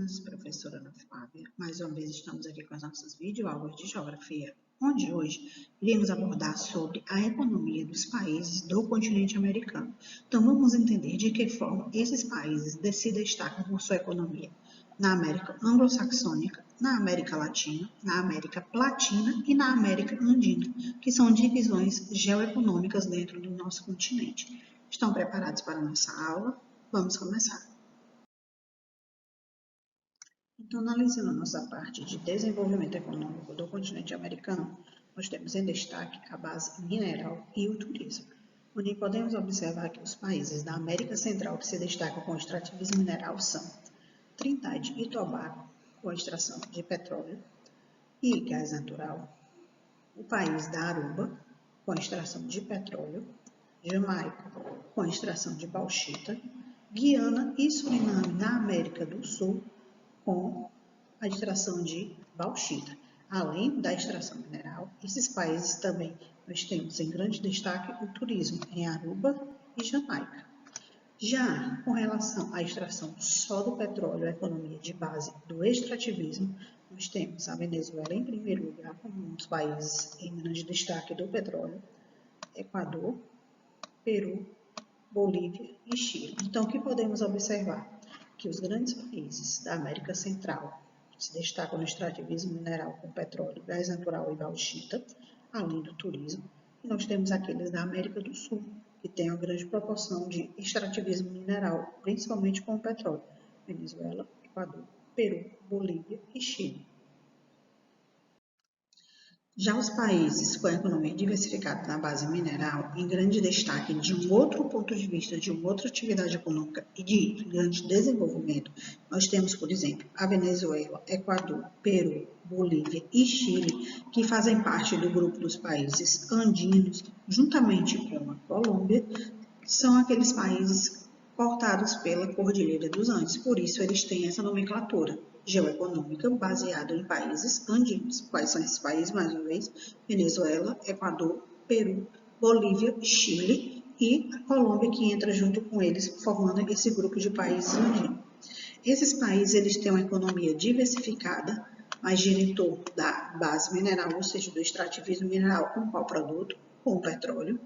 meninas, professora Ana Flávia. Mais uma vez estamos aqui com as nossas videoaulas de geografia, onde hoje iremos abordar sobre a economia dos países do continente americano. Então vamos entender de que forma esses países se destacam com sua economia na América anglo-saxônica, na América Latina, na América Platina e na América Andina, que são divisões geoeconômicas dentro do nosso continente. Estão preparados para a nossa aula? Vamos começar. Então, analisando a nossa parte de desenvolvimento econômico do continente americano, nós temos em destaque a base mineral e o turismo, onde podemos observar que os países da América Central que se destacam com o extrativismo mineral são Trindade e Tobago, com a extração de petróleo e gás natural, o país da Aruba, com a extração de petróleo, Jamaica, com a extração de bauxita, Guiana e Suriname, na América do Sul, com a extração de bauxita. Além da extração mineral, esses países também nós temos em grande destaque o turismo em Aruba e Jamaica. Já com relação à extração só do petróleo, a economia de base do extrativismo, nós temos a Venezuela em primeiro lugar, como um dos países em grande destaque do petróleo, Equador, Peru, Bolívia e Chile. Então, o que podemos observar? Que os grandes países da América Central se destacam no extrativismo mineral com petróleo, gás natural e bauxita, além do turismo. E nós temos aqueles da América do Sul, que têm uma grande proporção de extrativismo mineral, principalmente com o petróleo. Venezuela, Equador, Peru, Bolívia e Chile. Já os países com a economia diversificada na base mineral, em grande destaque de um outro ponto de vista, de uma outra atividade econômica e de grande desenvolvimento, nós temos, por exemplo, a Venezuela, Equador, Peru, Bolívia e Chile, que fazem parte do grupo dos países andinos, juntamente com a Colômbia, são aqueles países cortados pela Cordilheira dos Andes, por isso eles têm essa nomenclatura geoeconômica baseada em países andinos. Quais são esses países, mais uma vez? Venezuela, Equador, Peru, Bolívia, Chile e a Colômbia, que entra junto com eles, formando esse grupo de países andinos. Esses países eles têm uma economia diversificada, mas gira em torno da base mineral, ou seja, do extrativismo mineral com qual produto? Com o petróleo,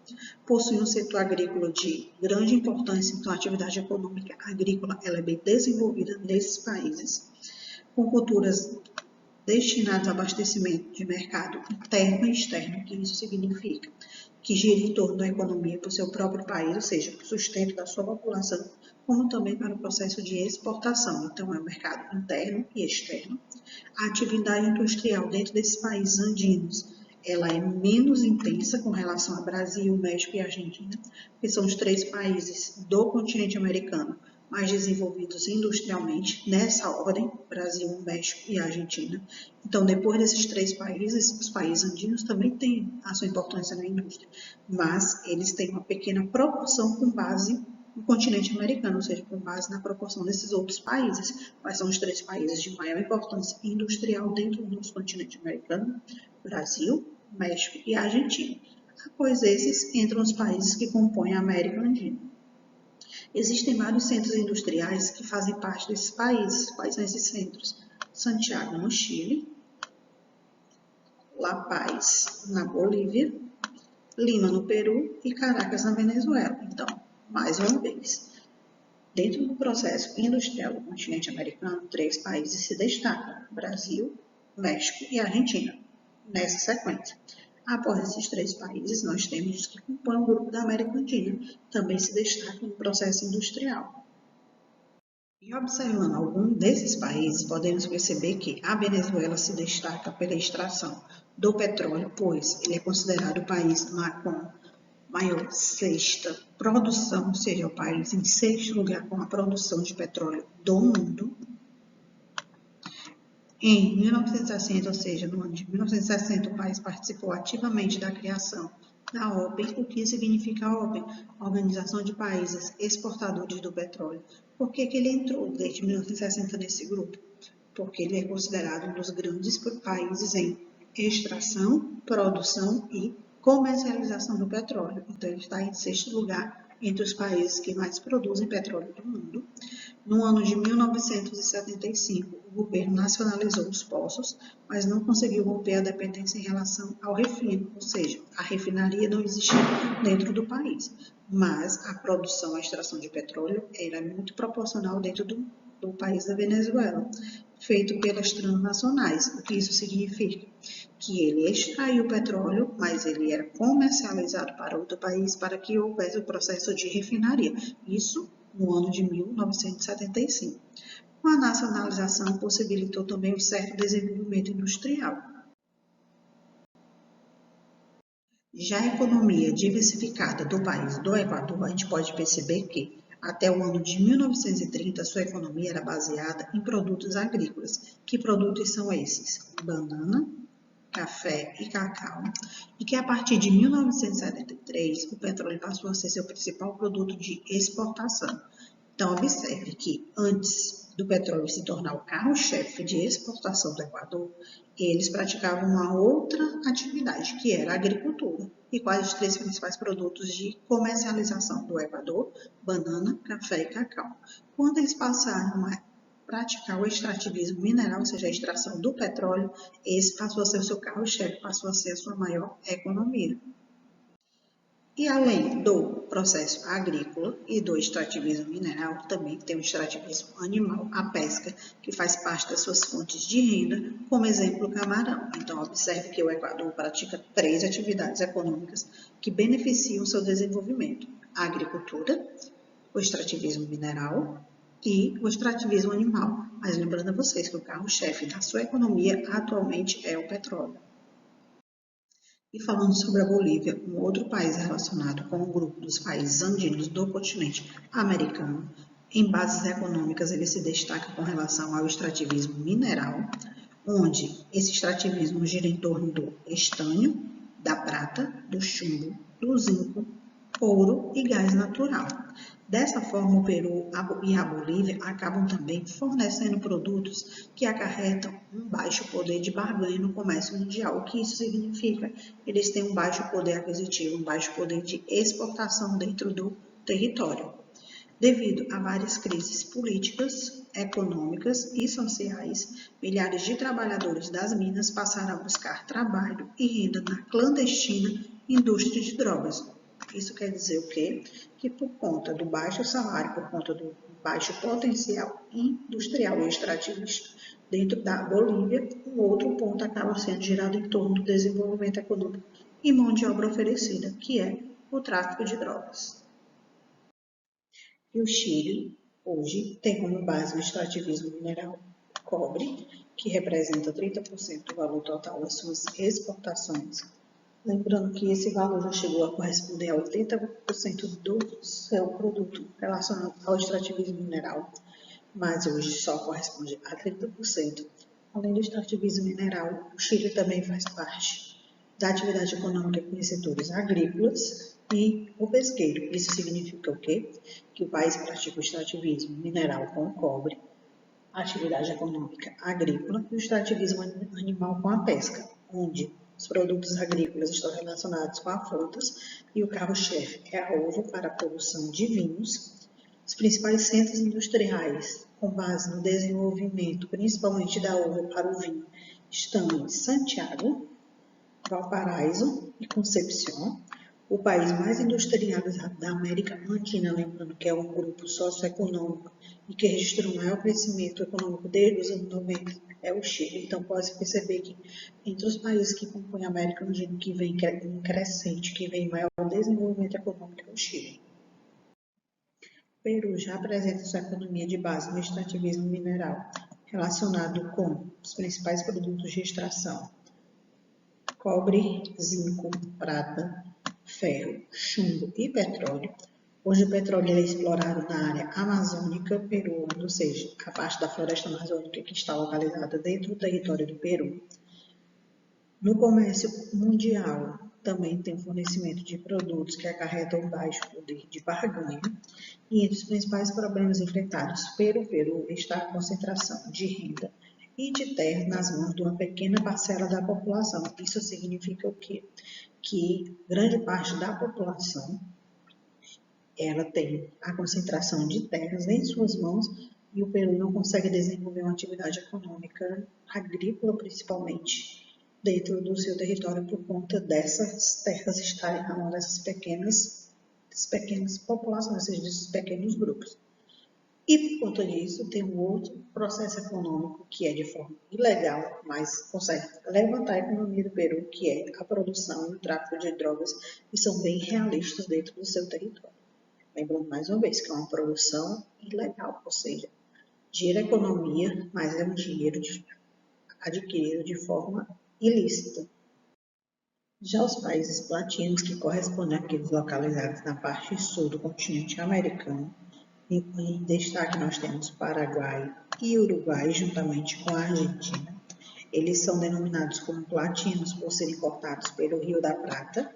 possui um setor agrícola de grande importância, então a atividade econômica agrícola ela é bem desenvolvida nesses países, com culturas destinadas ao abastecimento de mercado interno e externo. O que isso significa? Que gira em torno da economia para o seu próprio país, ou seja, para o sustento da sua população, como também para o processo de exportação. Então, é o mercado interno e externo. A atividade industrial dentro desses países andinos, ela é menos intensa com relação ao Brasil, México e Argentina, que são os três países do continente americano mais desenvolvidos industrialmente, nessa ordem, Brasil, México e Argentina. Então, depois desses três países, os países andinos também têm a sua importância na indústria, mas eles têm uma pequena proporção com base no continente americano, ou seja, com base na proporção desses outros países. Quais são os três países de maior importância industrial dentro do nosso continente americano? Brasil, México e Argentina. Após esses, entram os países que compõem a América Andina. Existem vários centros industriais que fazem parte desses países. Quais são esses centros? Santiago, no Chile, La Paz, na Bolívia, Lima, no Peru e Caracas, na Venezuela. Então, mais uma vez, dentro do processo industrial do continente americano, três países se destacam: Brasil, México e Argentina, nessa sequência. Após esses três países, nós temos os que compõem o grupo da América Andina, também se destacam no processo industrial. E observando algum desses países, podemos perceber que a Venezuela se destaca pela extração do petróleo, pois ele é considerado o país com maior sexta produção, ou seja, o país em sexto lugar com a produção de petróleo do mundo. Em 1960, ou seja, no ano de 1960, o país participou ativamente da criação da OPEC. O que significa a OPEC? Organização de Países Exportadores do Petróleo. Por que ele entrou desde 1960 nesse grupo? Porque ele é considerado um dos grandes países em extração, produção e comercialização do petróleo. Então, ele está em sexto lugar entre os países que mais produzem petróleo do mundo. No ano de 1975, o governo nacionalizou os poços, mas não conseguiu romper a dependência em relação ao refino, ou seja, a refinaria não existia dentro do país, mas a produção, a extração de petróleo era muito proporcional dentro do país da Venezuela, feito pelas transnacionais. O que isso significa? Que ele extraiu o petróleo, mas ele era comercializado para outro país para que houvesse o processo de refinaria. Isso no ano de 1975. Com a nacionalização, possibilitou também um certo desenvolvimento industrial. Já a economia diversificada do país do Equador, a gente pode perceber que, até o ano de 1930, sua economia era baseada em produtos agrícolas. Que produtos são esses? Banana, café e cacau, e que a partir de 1973 o petróleo passou a ser seu principal produto de exportação. Então, observe que antes do petróleo se tornar o carro-chefe de exportação do Equador, eles praticavam uma outra atividade, que era a agricultura. E quais os três principais produtos de comercialização do Equador? Banana, café e cacau. Quando eles passaram a praticar o extrativismo mineral, ou seja, a extração do petróleo, esse passou a ser o seu carro-chefe, passou a ser a sua maior economia. E além do processo agrícola e do extrativismo mineral, também tem o extrativismo animal, a pesca, que faz parte das suas fontes de renda, como exemplo o camarão. Então, observe que o Equador pratica três atividades econômicas que beneficiam o seu desenvolvimento: a agricultura, o extrativismo mineral e o extrativismo animal. Mas lembrando a vocês que o carro-chefe da sua economia atualmente é o petróleo. E falando sobre a Bolívia, um outro país relacionado com o grupo dos países andinos do continente americano, em bases econômicas ele se destaca com relação ao extrativismo mineral, onde esse extrativismo gira em torno do estanho, da prata, do chumbo, do zinco, ouro e gás natural. Dessa forma, o Peru e a Bolívia acabam também fornecendo produtos que acarretam um baixo poder de barganha no comércio mundial. O que isso significa? Eles têm um baixo poder aquisitivo, um baixo poder de exportação dentro do território. Devido a várias crises políticas, econômicas e sociais, milhares de trabalhadores das minas passaram a buscar trabalho e renda na clandestina indústria de drogas. Isso quer dizer o quê? Que por conta do baixo salário, por conta do baixo potencial industrial e extrativista dentro da Bolívia, um outro ponto acaba sendo girado em torno do desenvolvimento econômico e mão de obra oferecida, que é o tráfico de drogas. E o Chile, hoje, tem como base o extrativismo mineral cobre, que representa 30% do valor total das suas exportações. Lembrando que esse valor já chegou a corresponder a 80% do seu produto relacionado ao extrativismo mineral, mas hoje só corresponde a 30%. Além do extrativismo mineral, o Chile também faz parte da atividade econômica com os setores agrícolas e o pesqueiro. Isso significa o quê? Que o país pratica o extrativismo mineral com o cobre, a atividade econômica agrícola e o extrativismo animal com a pesca, onde os produtos agrícolas estão relacionados com as frutas e o carro-chefe é a uva para a produção de vinhos. Os principais centros industriais com base no desenvolvimento, principalmente da uva para o vinho, estão em Santiago, Valparaíso e Concepción. O país mais industrializado da América Latina, lembrando que é um grupo socioeconômico e que registrou o maior crescimento econômico desde os anos 90, é o Chile. Então, pode perceber que entre os países que compõem a América Latina, que vem em crescente, que vem em maior desenvolvimento econômico, é o Chile. O Peru já apresenta sua economia de base no extrativismo mineral, relacionado com os principais produtos de extração: cobre, zinco, prata, ferro, chumbo e petróleo. Hoje o petróleo é explorado na área amazônica peruana, ou seja, a parte da floresta amazônica que está localizada dentro do território do Peru. No comércio mundial, também tem fornecimento de produtos que acarretam baixo poder de barganha. E entre os principais problemas enfrentados pelo Peru está a concentração de renda e de terra nas mãos de uma pequena parcela da população. Isso significa o quê? Que grande parte da população ela tem a concentração de terras em suas mãos, e o Peru não consegue desenvolver uma atividade econômica agrícola, principalmente, dentro do seu território por conta dessas terras estarem na mão dessas pequenas populações, ou seja, desses pequenos grupos. E por conta disso, tem um outro processo econômico que é de forma ilegal, mas consegue levantar a economia do Peru, que é a produção e o tráfico de drogas, que são bem realistas dentro do seu território. Lembrando mais uma vez que é uma produção ilegal, ou seja, gira a economia, mas é um dinheiro adquirido de forma ilícita. Já os países latinos, que correspondem àqueles localizados na parte sul do continente americano, em destaque nós temos Paraguai e Uruguai, juntamente com a Argentina. Eles são denominados como latinos por serem cortados pelo Rio da Prata.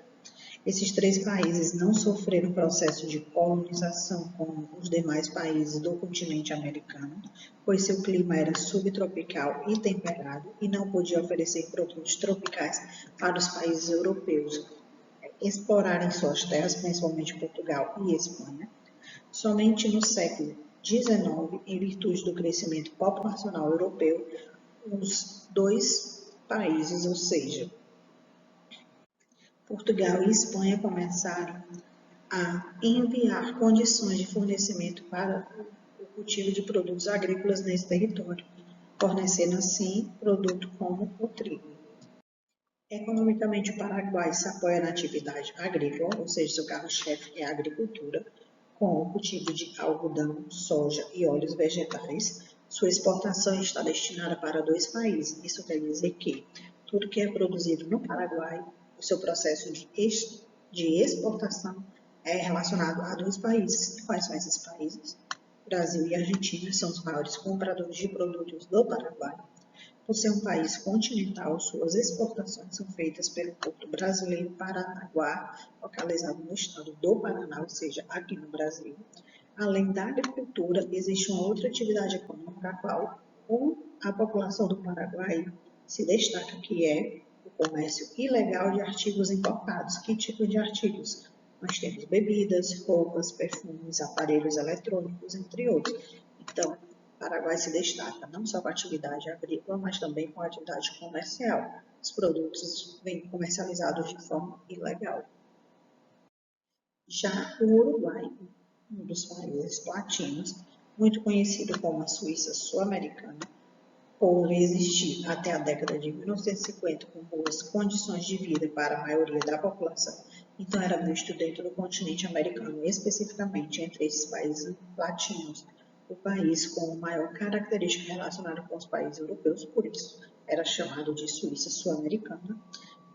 Esses três países não sofreram processo de colonização como os demais países do continente americano, pois seu clima era subtropical e temperado e não podia oferecer produtos tropicais para os países europeus explorarem suas terras, principalmente Portugal e Espanha. Somente no século XIX, em virtude do crescimento populacional europeu, os dois países, ou seja, Portugal e Espanha, começaram a enviar condições de fornecimento para o cultivo de produtos agrícolas nesse território, fornecendo assim produto como o trigo. Economicamente, o Paraguai se apoia na atividade agrícola, ou seja, seu carro-chefe é a agricultura, com o cultivo de algodão, soja e óleos vegetais. Sua exportação está destinada para dois países. Isso quer dizer que tudo que é produzido no Paraguai, o seu processo de exportação é relacionado a dois países. E quais são esses países? Brasil e Argentina são os maiores compradores de produtos do Paraguai. Por ser um país continental, suas exportações são feitas pelo Porto Brasileiro Paranaguá, localizado no estado do Paraná, ou seja, aqui no Brasil. Além da agricultura, existe uma outra atividade econômica a qual a população do Paraguai se destaca, que é o comércio ilegal de artigos importados. Que tipo de artigos? Nós temos bebidas, roupas, perfumes, aparelhos eletrônicos, entre outros. Então, o Paraguai se destaca não só com a atividade agrícola, mas também com a atividade comercial. Os produtos vêm comercializados de forma ilegal. Já o Uruguai, um dos países latinos, muito conhecido como a Suíça sul-americana, por existir até a década de 1950 com boas condições de vida para a maioria da população, então era visto dentro do continente americano, especificamente entre esses países latinos, o país com maior característica relacionada com os países europeus, por isso era chamado de Suíça sul-americana,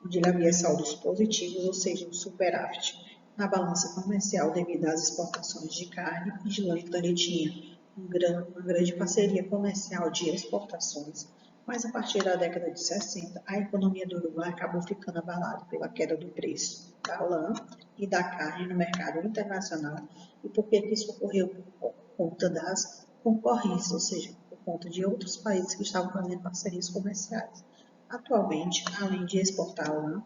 onde ele havia saldos positivos, ou seja, um superávit na balança comercial devido às exportações de carne e de lã. Então ele tinha uma grande parceria comercial de exportações, mas a partir da década de 60, a economia do Uruguai acabou ficando abalada pela queda do preço da lã e da carne no mercado internacional. E por que isso ocorreu? Por conta das concorrências, ou seja, por conta de outros países que estavam fazendo parcerias comerciais. Atualmente, além de exportar lã,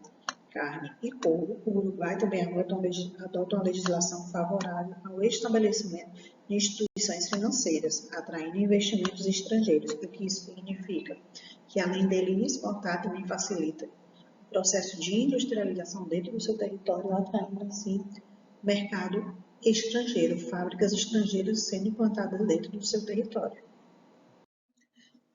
carne e couro, o Uruguai também adota uma legislação favorável ao estabelecimento de instituições financeiras, atraindo investimentos estrangeiros. O que isso significa? Que além dele exportar, também facilita o processo de industrialização dentro do seu território, atraindo assim mercado estrangeiro, fábricas estrangeiras sendo implantadas dentro do seu território.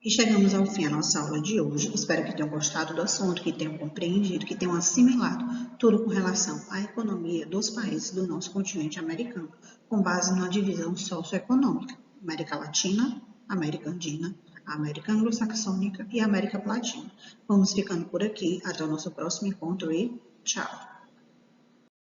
E chegamos ao fim da nossa aula de hoje. Espero que tenham gostado do assunto, que tenham compreendido, que tenham assimilado tudo com relação à economia dos países do nosso continente americano, com base numa divisão socioeconômica: América Latina, América Andina, América Anglo-Saxônica e América Latina. Vamos ficando por aqui. Até o nosso próximo encontro e tchau!